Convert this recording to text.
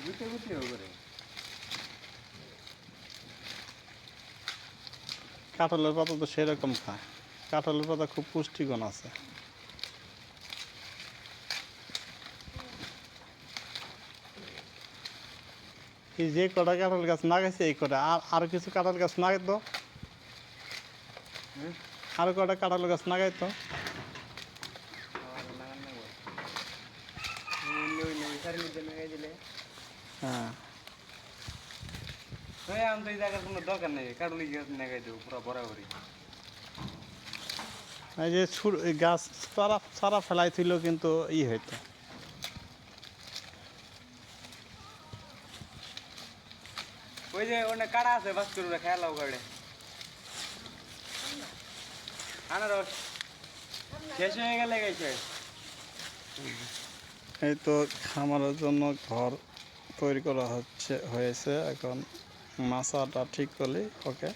গুতে গুতে করে কাঁঠালের পাতা তো সেরকম খায়, কাঁঠালের পাতা খুব পুষ্টিগুণ আছে। এই যে কটা কাঁঠাল গাছ লাগাইছে এই কটা, আরো কিছু কাঁঠাল গাছ লাগাইতো, আরো কটা কাঁঠাল গাছ লাগাইতো। লাগান না ওই সারের মধ্যে লাগাই দিলে হ্যাঁ, আমি তো এই জায়গার কোনো দরকার নেই, কাটুলি গাছ লাগাই দেবো পুরো বরাবরই। এই যে এই গাছ চারা চারা ফেলাই ছিল কিন্তু হইতো। ওই যে ওখানে কাটা আছে বাস করে খেয়াল ওখানে আনারস শেষ হয়ে গেলে গেছে। এই তো খামারের জন্য ঘর তৈরি করা হয়েছে, এখন মাচাটা ঠিক করলে ওকে।